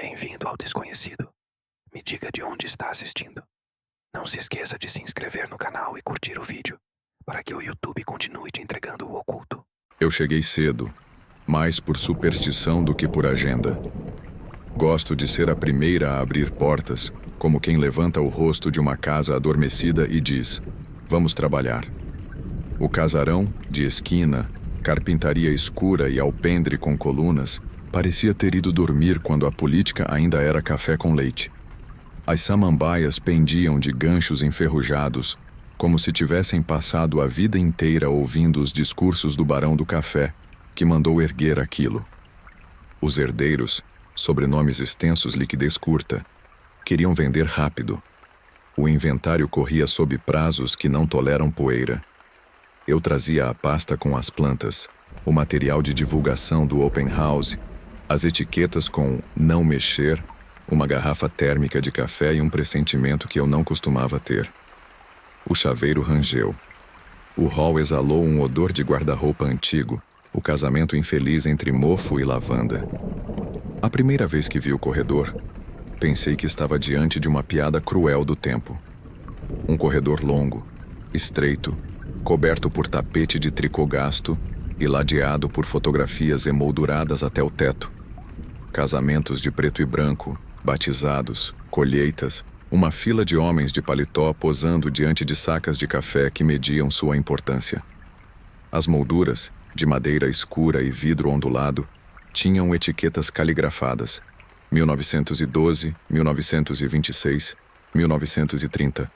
Bem-vindo ao Desconhecido. Me diga de onde está assistindo. Não se esqueça de se inscrever no canal e curtir o vídeo, para que o YouTube continue te entregando o oculto. Eu cheguei cedo, mais por superstição do que por agenda. Gosto de ser a primeira a abrir portas, como quem levanta o rosto de uma casa adormecida e diz: "Vamos trabalhar." O casarão, de esquina, carpintaria escura e alpendre com colunas, parecia ter ido dormir quando a política ainda era café com leite. As samambaias pendiam de ganchos enferrujados, como se tivessem passado a vida inteira ouvindo os discursos do barão do café, que mandou erguer aquilo. Os herdeiros, sobrenomes extensos, liquidez curta, queriam vender rápido. O inventário corria sob prazos que não toleram poeira. Eu trazia a pasta com as plantas, o material de divulgação do open house, as etiquetas com "não mexer", uma garrafa térmica de café e um pressentimento que eu não costumava ter. O chaveiro rangeu. O hall exalou um odor de guarda-roupa antigo, o casamento infeliz entre mofo e lavanda. A primeira vez que vi o corredor, pensei que estava diante de uma piada cruel do tempo. Um corredor longo, estreito, coberto por tapete de tricô gasto e ladeado por fotografias emolduradas até o teto. Casamentos de preto e branco, batizados, colheitas, uma fila de homens de paletó posando diante de sacas de café que mediam sua importância. As molduras, de madeira escura e vidro ondulado, tinham etiquetas caligrafadas: 1912, 1926, 1930.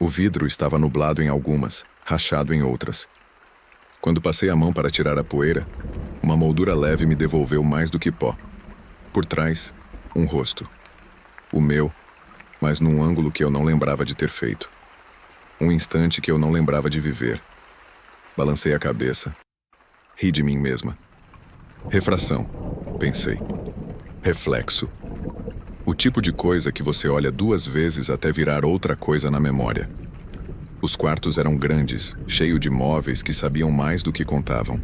O vidro estava nublado em algumas, rachado em outras. Quando passei a mão para tirar a poeira, uma moldura leve me devolveu mais do que pó. Por trás, um rosto. O meu, mas num ângulo que eu não lembrava de ter feito. Um instante que eu não lembrava de viver. Balancei a cabeça. Ri de mim mesma. Refração, pensei. Reflexo. O tipo de coisa que você olha duas vezes até virar outra coisa na memória. Os quartos eram grandes, cheios de móveis que sabiam mais do que contavam.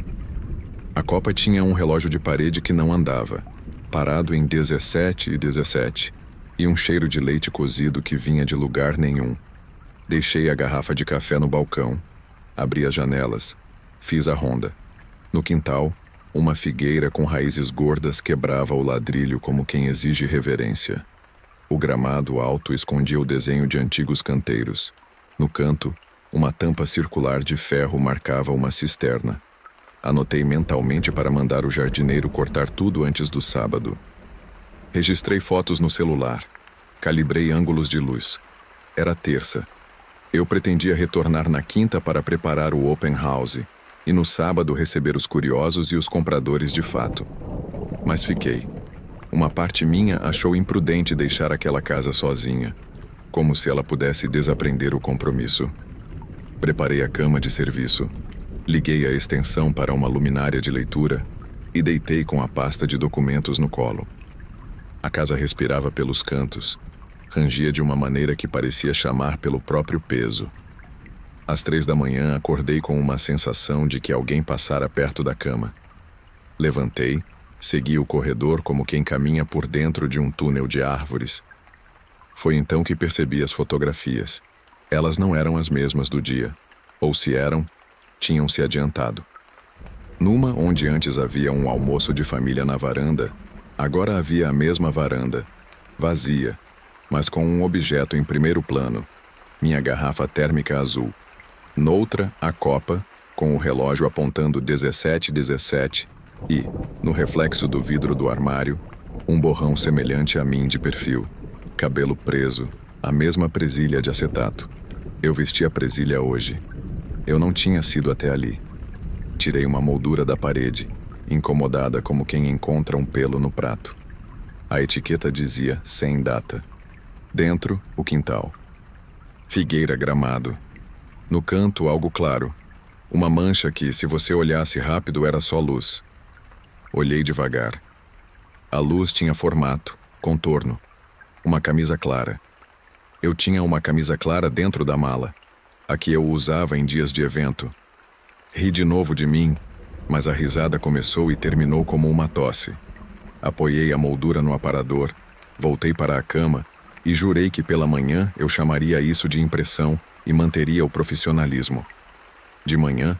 A copa tinha um relógio de parede que não andava, parado em 17 e 17, e um cheiro de leite cozido que vinha de lugar nenhum. Deixei a garrafa de café no balcão, abri as janelas, fiz a ronda. No quintal, uma figueira com raízes gordas quebrava o ladrilho como quem exige reverência. O gramado alto escondia o desenho de antigos canteiros. No canto, uma tampa circular de ferro marcava uma cisterna. Anotei mentalmente para mandar o jardineiro cortar tudo antes do sábado. Registrei fotos no celular. Calibrei ângulos de luz. Era terça. Eu pretendia retornar na quinta para preparar o open house e no sábado receber os curiosos e os compradores de fato. Mas fiquei. Uma parte minha achou imprudente deixar aquela casa sozinha, como se ela pudesse desaprender o compromisso. Preparei a cama de serviço, liguei a extensão para uma luminária de leitura e deitei com a pasta de documentos no colo. A casa respirava pelos cantos, rangia de uma maneira que parecia chamar pelo próprio peso. Às 3 da manhã acordei com uma sensação de que alguém passara perto da cama. Levantei, segui o corredor como quem caminha por dentro de um túnel de árvores. Foi então que percebi as fotografias. Elas não eram as mesmas do dia, ou se eram, tinham se adiantado. Numa onde antes havia um almoço de família na varanda, agora havia a mesma varanda, vazia, mas com um objeto em primeiro plano, minha garrafa térmica azul. Noutra, a copa, com o relógio apontando 17:17 e, no reflexo do vidro do armário, um borrão semelhante a mim de perfil. Cabelo preso, a mesma presilha de acetato. Eu vesti a presilha hoje. Eu não tinha sido até ali. Tirei uma moldura da parede, incomodada como quem encontra um pelo no prato. A etiqueta dizia sem data. Dentro, o quintal. Figueira, gramado. No canto, algo claro. Uma mancha que, se você olhasse rápido, era só luz. Olhei devagar. A luz tinha formato, contorno. Uma camisa clara. Eu tinha uma camisa clara dentro da mala, a que eu usava em dias de evento. Ri de novo de mim, mas a risada começou e terminou como uma tosse. Apoiei a moldura no aparador, voltei para a cama e jurei que pela manhã eu chamaria isso de impressão e manteria o profissionalismo. De manhã,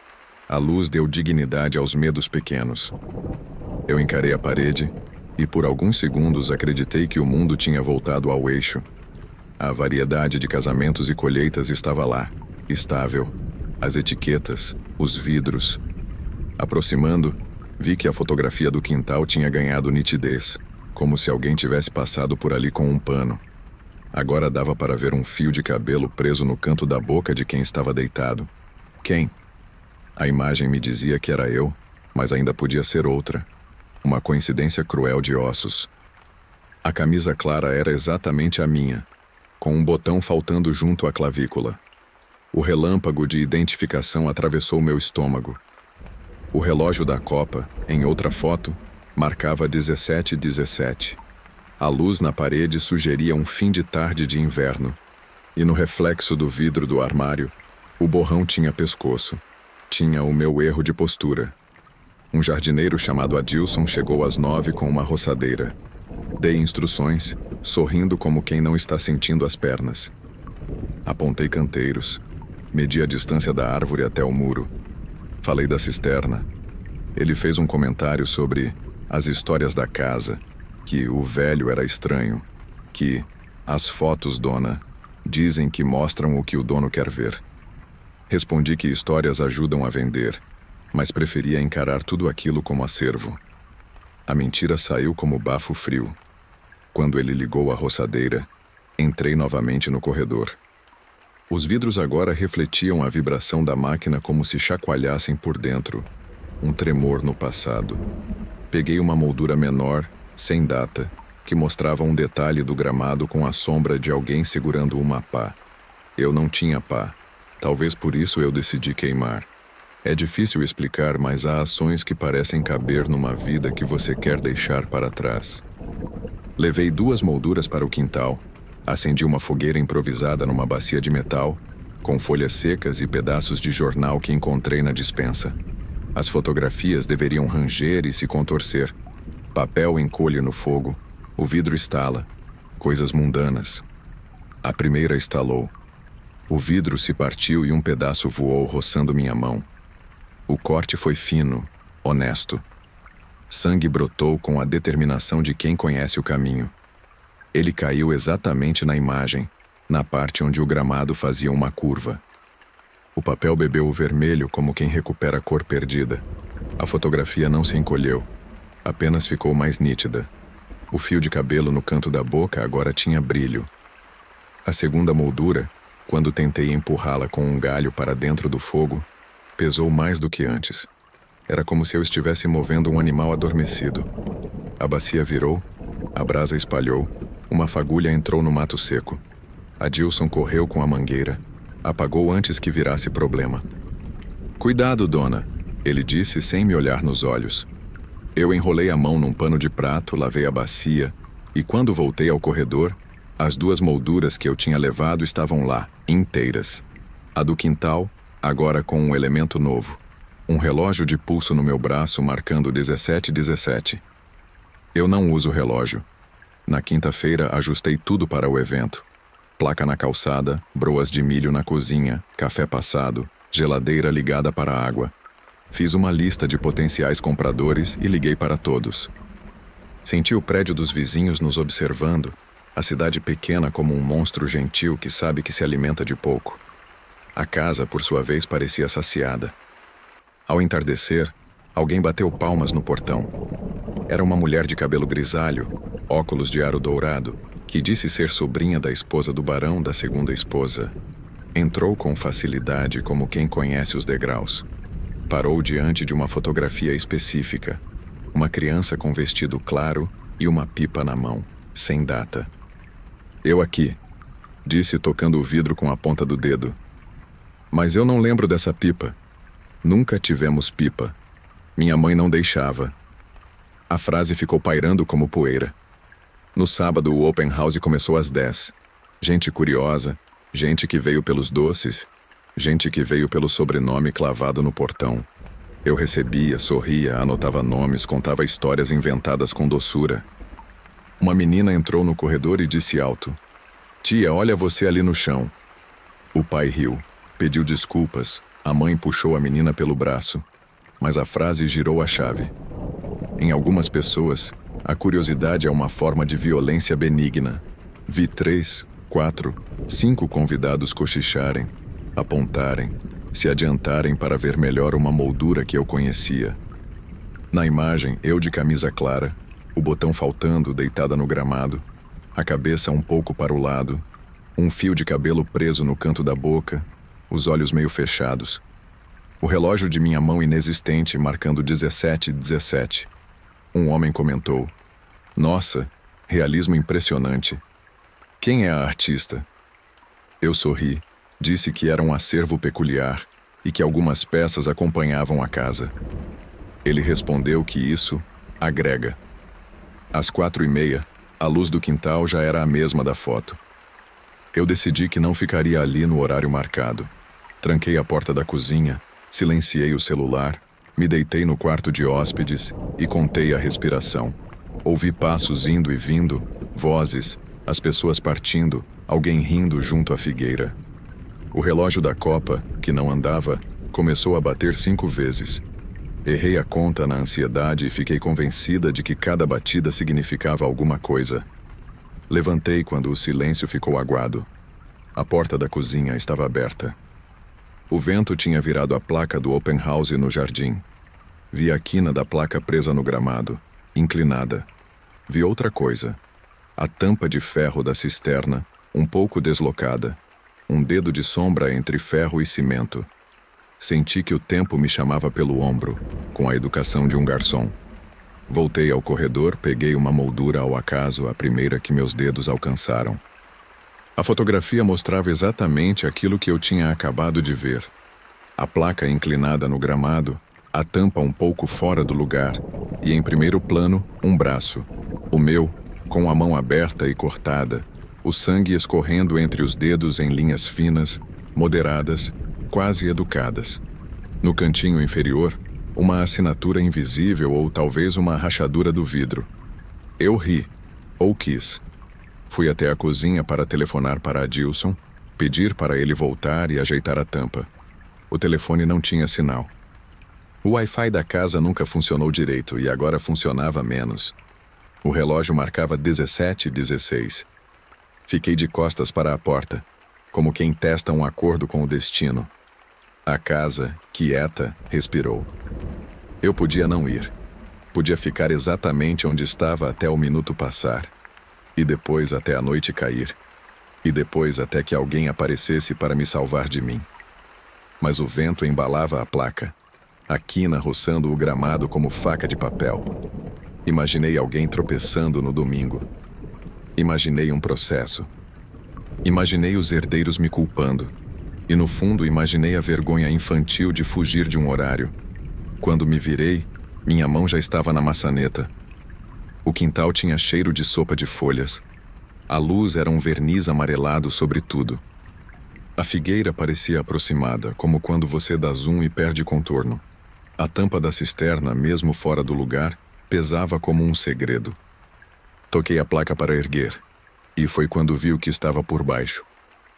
a luz deu dignidade aos medos pequenos. Eu encarei a parede e por alguns segundos acreditei que o mundo tinha voltado ao eixo. A variedade de casamentos e colheitas estava lá, estável. As etiquetas, os vidros. Aproximando, vi que a fotografia do quintal tinha ganhado nitidez, como se alguém tivesse passado por ali com um pano. Agora dava para ver um fio de cabelo preso no canto da boca de quem estava deitado. Quem? A imagem me dizia que era eu, mas ainda podia ser outra. Uma coincidência cruel de ossos. A camisa clara era exatamente a minha, com um botão faltando junto à clavícula. O relâmpago de identificação atravessou meu estômago. O relógio da Copa, em outra foto, marcava 17:17. A luz na parede sugeria um fim de tarde de inverno. E no reflexo do vidro do armário, o borrão tinha pescoço. Tinha o meu erro de postura. Um jardineiro chamado Adilson chegou às 9 com uma roçadeira. Dei instruções, sorrindo como quem não está sentindo as pernas. Apontei canteiros. Medi a distância da árvore até o muro. Falei da cisterna. Ele fez um comentário sobre as histórias da casa, que o velho era estranho, que as fotos, dona, dizem que mostram o que o dono quer ver. Respondi que histórias ajudam a vender, mas preferia encarar tudo aquilo como acervo. A mentira saiu como bafo frio. Quando ele ligou a roçadeira, entrei novamente no corredor. Os vidros agora refletiam a vibração da máquina como se chacoalhassem por dentro. Um tremor no passado. Peguei uma moldura menor, sem data, que mostrava um detalhe do gramado com a sombra de alguém segurando uma pá. Eu não tinha pá. Talvez por isso eu decidi queimar. É difícil explicar, mas há ações que parecem caber numa vida que você quer deixar para trás. Levei 2 molduras para o quintal. Acendi uma fogueira improvisada numa bacia de metal, com folhas secas e pedaços de jornal que encontrei na despensa. As fotografias deveriam ranger e se contorcer. Papel encolhe no fogo, o vidro estala. Coisas mundanas. A primeira estalou. O vidro se partiu e um pedaço voou roçando minha mão. O corte foi fino, honesto. Sangue brotou com a determinação de quem conhece o caminho. Ele caiu exatamente na imagem, na parte onde o gramado fazia uma curva. O papel bebeu o vermelho como quem recupera a cor perdida. A fotografia não se encolheu, apenas ficou mais nítida. O fio de cabelo no canto da boca agora tinha brilho. A segunda moldura, quando tentei empurrá-la com um galho para dentro do fogo, pesou mais do que antes. Era como se eu estivesse movendo um animal adormecido. A bacia virou, a brasa espalhou, uma fagulha entrou no mato seco. Adilson correu com a mangueira, apagou antes que virasse problema. "Cuidado, dona", ele disse sem me olhar nos olhos. Eu enrolei a mão num pano de prato, lavei a bacia, e quando voltei ao corredor, as 2 molduras que eu tinha levado estavam lá, inteiras. A do quintal, agora com um elemento novo. Um relógio de pulso no meu braço marcando 17:17. Eu não uso relógio. Na quinta-feira ajustei tudo para o evento. Placa na calçada, broas de milho na cozinha, café passado, geladeira ligada para a água. Fiz uma lista de potenciais compradores e liguei para todos. Senti o prédio dos vizinhos nos observando, a cidade pequena como um monstro gentil que sabe que se alimenta de pouco. A casa, por sua vez, parecia saciada. Ao entardecer, alguém bateu palmas no portão. Era uma mulher de cabelo grisalho, óculos de aro dourado, que disse ser sobrinha da esposa do barão da segunda esposa. Entrou com facilidade como quem conhece os degraus. Parou diante de uma fotografia específica. Uma criança com vestido claro e uma pipa na mão, sem data. "Eu aqui", disse tocando o vidro com a ponta do dedo. "Mas eu não lembro dessa pipa. Nunca tivemos pipa. Minha mãe não deixava." A frase ficou pairando como poeira. No sábado, o open house começou às 10. Gente curiosa, gente que veio pelos doces, gente que veio pelo sobrenome clavado no portão. Eu recebia, sorria, anotava nomes, contava histórias inventadas com doçura. Uma menina entrou no corredor e disse alto: "Tia, olha você ali no chão." O pai riu, pediu desculpas, a mãe puxou a menina pelo braço, mas a frase girou a chave. Em algumas pessoas, a curiosidade é uma forma de violência benigna. Vi 3, 4, 5 convidados cochicharem, apontarem, se adiantarem para ver melhor uma moldura que eu conhecia. Na imagem, eu de camisa clara, o botão faltando, deitada no gramado, a cabeça um pouco para o lado, um fio de cabelo preso no canto da boca, os olhos meio fechados. O relógio de minha mão inexistente marcando 17:17. Um homem comentou: "Nossa, realismo impressionante. Quem é a artista?" Eu sorri, disse que era um acervo peculiar e que algumas peças acompanhavam a casa. Ele respondeu que isso agrega. Às 4:30, a luz do quintal já era a mesma da foto. Eu decidi que não ficaria ali no horário marcado. Tranquei a porta da cozinha, silenciei o celular, me deitei no quarto de hóspedes e contei a respiração. Ouvi passos indo e vindo, vozes, as pessoas partindo, alguém rindo junto à figueira. O relógio da copa, que não andava, começou a bater 5 vezes. Errei a conta na ansiedade e fiquei convencida de que cada batida significava alguma coisa. Levantei quando o silêncio ficou aguado. A porta da cozinha estava aberta. O vento tinha virado a placa do open house no jardim. Vi a quina da placa presa no gramado, inclinada. Vi outra coisa. A tampa de ferro da cisterna, um pouco deslocada. Um dedo de sombra entre ferro e cimento. Senti que o tempo me chamava pelo ombro, com a educação de um garçom. Voltei ao corredor, peguei uma moldura ao acaso, a primeira que meus dedos alcançaram. A fotografia mostrava exatamente aquilo que eu tinha acabado de ver. A placa inclinada no gramado, a tampa um pouco fora do lugar, e em primeiro plano, um braço. O meu, com a mão aberta e cortada, o sangue escorrendo entre os dedos em linhas finas, moderadas, quase educadas. No cantinho inferior, uma assinatura invisível ou talvez uma rachadura do vidro. Eu ri, ou quis. Fui até a cozinha para telefonar para Adilson, pedir para ele voltar e ajeitar a tampa. O telefone não tinha sinal. O Wi-Fi da casa nunca funcionou direito e agora funcionava menos. O relógio marcava 17:16. Fiquei de costas para a porta, como quem testa um acordo com o destino. A casa, quieta, respirou. Eu podia não ir. Podia ficar exatamente onde estava até o minuto passar. E depois até a noite cair. E depois até que alguém aparecesse para me salvar de mim. Mas o vento embalava a placa, a quina roçando o gramado como faca de papel. Imaginei alguém tropeçando no domingo. Imaginei um processo. Imaginei os herdeiros me culpando. E no fundo imaginei a vergonha infantil de fugir de um horário. Quando me virei, minha mão já estava na maçaneta. O quintal tinha cheiro de sopa de folhas. A luz era um verniz amarelado sobre tudo. A figueira parecia aproximada, como quando você dá zoom e perde contorno. A tampa da cisterna, mesmo fora do lugar, pesava como um segredo. Toquei a placa para erguer, e foi quando vi o que estava por baixo.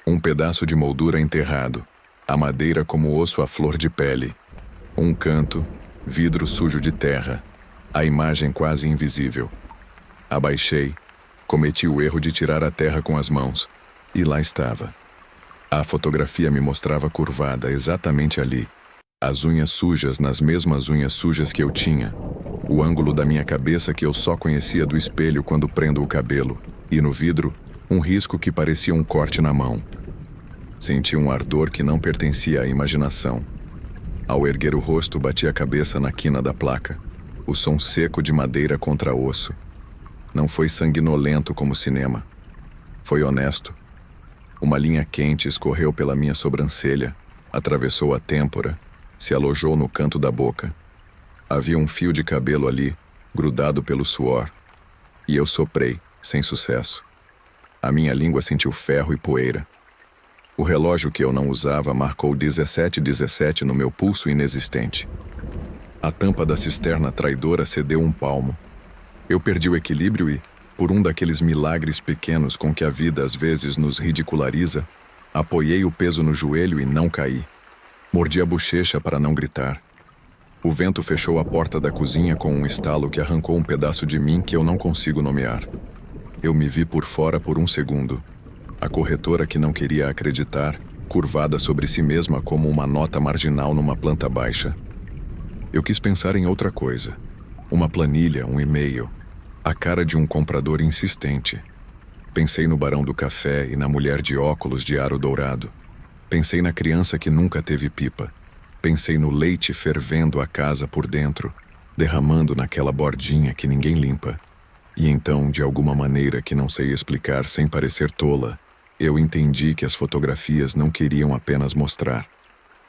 Um pedaço de moldura enterrado, a madeira como osso à flor de pele. Um canto, vidro sujo de terra, a imagem quase invisível. Abaixei, cometi o erro de tirar a terra com as mãos, e lá estava. A fotografia me mostrava curvada exatamente ali, as unhas sujas nas mesmas unhas sujas que eu tinha, o ângulo da minha cabeça que eu só conhecia do espelho quando prendo o cabelo, e no vidro, um risco que parecia um corte na mão. Senti um ardor que não pertencia à imaginação. Ao erguer o rosto, bati a cabeça na quina da placa, o som seco de madeira contra osso. Não foi sanguinolento como cinema. Foi honesto. Uma linha quente escorreu pela minha sobrancelha, atravessou a têmpora, se alojou no canto da boca. Havia um fio de cabelo ali, grudado pelo suor, e eu soprei, sem sucesso. A minha língua sentiu ferro e poeira. O relógio que eu não usava marcou 17:17 no meu pulso inexistente. A tampa da cisterna traidora cedeu um palmo. Eu perdi o equilíbrio e, por um daqueles milagres pequenos com que a vida às vezes nos ridiculariza, apoiei o peso no joelho e não caí. Mordi a bochecha para não gritar. O vento fechou a porta da cozinha com um estalo que arrancou um pedaço de mim que eu não consigo nomear. Eu me vi por fora por um segundo. A corretora que não queria acreditar, curvada sobre si mesma como uma nota marginal numa planta baixa. Eu quis pensar em outra coisa. Uma planilha, um e-mail. A cara de um comprador insistente. Pensei no barão do café e na mulher de óculos de aro dourado. Pensei na criança que nunca teve pipa. Pensei no leite fervendo a casa por dentro, derramando naquela bordinha que ninguém limpa. E então, de alguma maneira que não sei explicar sem parecer tola, eu entendi que as fotografias não queriam apenas mostrar.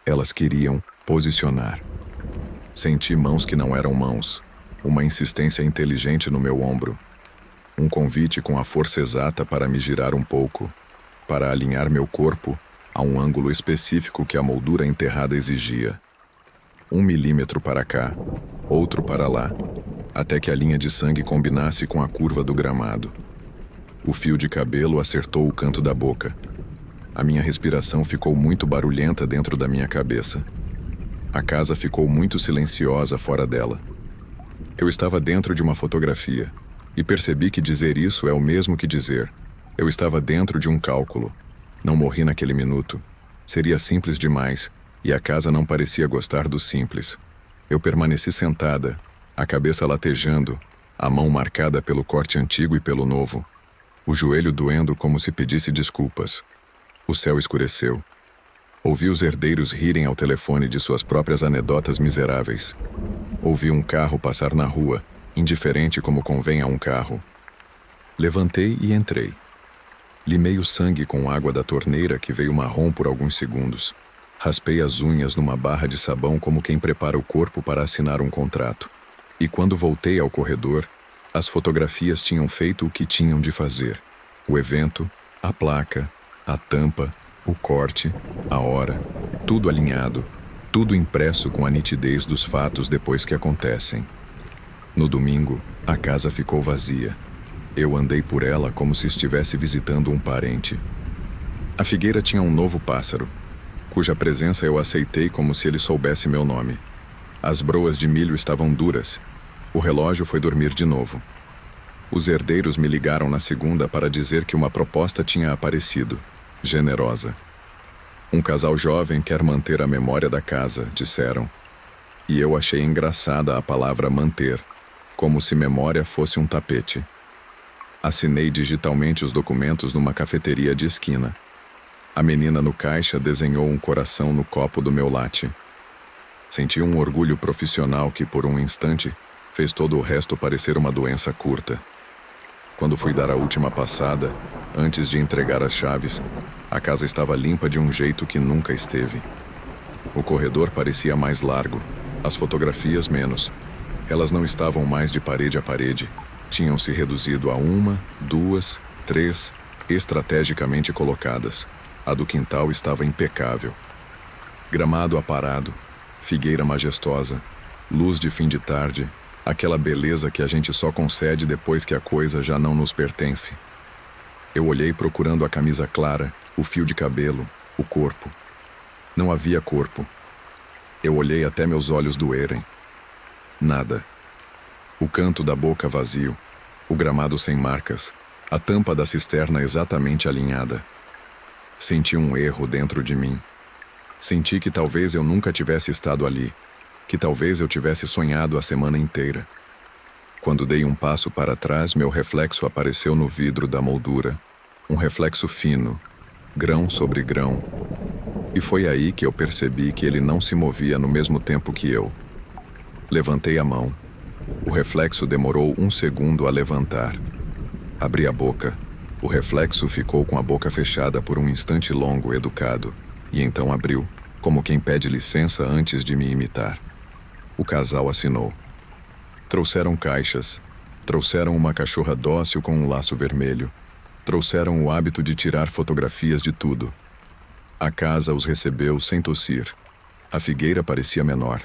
Elas queriam posicionar. Senti mãos que não eram mãos, uma insistência inteligente no meu ombro. Um convite com a força exata para me girar um pouco, para alinhar meu corpo a um ângulo específico que a moldura enterrada exigia. 1 milímetro para cá, outro para lá, até que a linha de sangue combinasse com a curva do gramado. O fio de cabelo acertou o canto da boca. A minha respiração ficou muito barulhenta dentro da minha cabeça. A casa ficou muito silenciosa fora dela. Eu estava dentro de uma fotografia, e percebi que dizer isso é o mesmo que dizer: eu estava dentro de um cálculo. Não morri naquele minuto. Seria simples demais, e a casa não parecia gostar do simples. Eu permaneci sentada, a cabeça latejando, a mão marcada pelo corte antigo e pelo novo. O joelho doendo como se pedisse desculpas. O céu escureceu. Ouvi os herdeiros rirem ao telefone de suas próprias anedotas miseráveis. Ouvi um carro passar na rua, indiferente como convém a um carro. Levantei e entrei. Limei o sangue com água da torneira que veio marrom por alguns segundos. Raspei as unhas numa barra de sabão como quem prepara o corpo para assinar um contrato. E quando voltei ao corredor, as fotografias tinham feito o que tinham de fazer. O evento, a placa, a tampa, o corte, a hora, tudo alinhado, tudo impresso com a nitidez dos fatos depois que acontecem. No domingo, a casa ficou vazia. Eu andei por ela como se estivesse visitando um parente. A figueira tinha um novo pássaro, cuja presença eu aceitei como se ele soubesse meu nome. As broas de milho estavam duras. O relógio foi dormir de novo. Os herdeiros me ligaram na segunda para dizer que uma proposta tinha aparecido, generosa. Um casal jovem quer manter a memória da casa, disseram. E eu achei engraçada a palavra manter, como se memória fosse um tapete. Assinei digitalmente os documentos numa cafeteria de esquina. A menina no caixa desenhou um coração no copo do meu latte. Senti um orgulho profissional que, por um instante, fez todo o resto parecer uma doença curta. Quando fui dar a última passada, antes de entregar as chaves, a casa estava limpa de um jeito que nunca esteve. O corredor parecia mais largo, as fotografias menos. Elas não estavam mais de parede a parede. Tinham se reduzido a 1, 2, 3, estrategicamente colocadas. A do quintal estava impecável. Gramado aparado, figueira majestosa, luz de fim de tarde, aquela beleza que a gente só concede depois que a coisa já não nos pertence. Eu olhei procurando a camisa clara, o fio de cabelo, o corpo. Não havia corpo. Eu olhei até meus olhos doerem. Nada. O canto da boca vazio, o gramado sem marcas, a tampa da cisterna exatamente alinhada. Senti um erro dentro de mim. Senti que talvez eu nunca tivesse estado ali, que talvez eu tivesse sonhado a semana inteira. Quando dei um passo para trás, meu reflexo apareceu no vidro da moldura, um reflexo fino, grão sobre grão. E foi aí que eu percebi que ele não se movia no mesmo tempo que eu. Levantei a mão. O reflexo demorou 1 segundo a levantar. Abri a boca. O reflexo ficou com a boca fechada por um instante longo, educado, e então abriu, como quem pede licença antes de me imitar. O casal assinou. Trouxeram caixas. Trouxeram uma cachorra dócil com um laço vermelho. Trouxeram o hábito de tirar fotografias de tudo. A casa os recebeu sem tossir. A figueira parecia menor.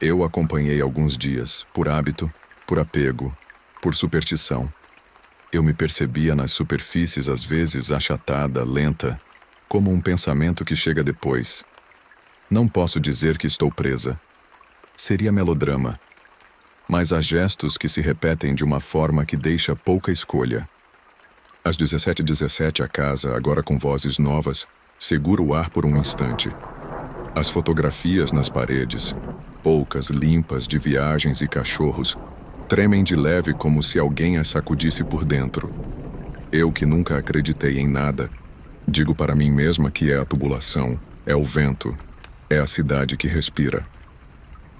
Eu acompanhei alguns dias, por hábito, por apego, por superstição. Eu me percebia nas superfícies às vezes achatada, lenta, como um pensamento que chega depois. Não posso dizer que estou presa. Seria melodrama. Mas há gestos que se repetem de uma forma que deixa pouca escolha. Às 17h17 a casa, agora com vozes novas, segura o ar por um instante. As fotografias nas paredes, poucas, limpas, de viagens e cachorros, tremem de leve como se alguém as sacudisse por dentro. Eu, que nunca acreditei em nada, digo para mim mesma que é a tubulação, é o vento, é a cidade que respira.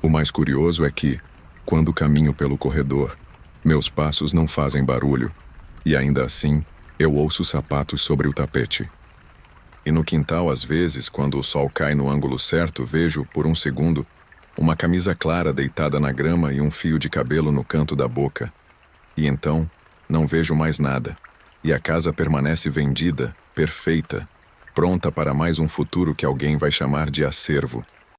O mais curioso é que, quando caminho pelo corredor, meus passos não fazem barulho, e ainda assim, eu ouço sapatos sobre o tapete. E no quintal, às vezes, quando o sol cai no ângulo certo, vejo, por um segundo, uma camisa clara deitada na grama e um fio de cabelo no canto da boca. E então, não vejo mais nada. E a casa permanece vendida, perfeita, pronta para mais um futuro que alguém vai chamar de acervo.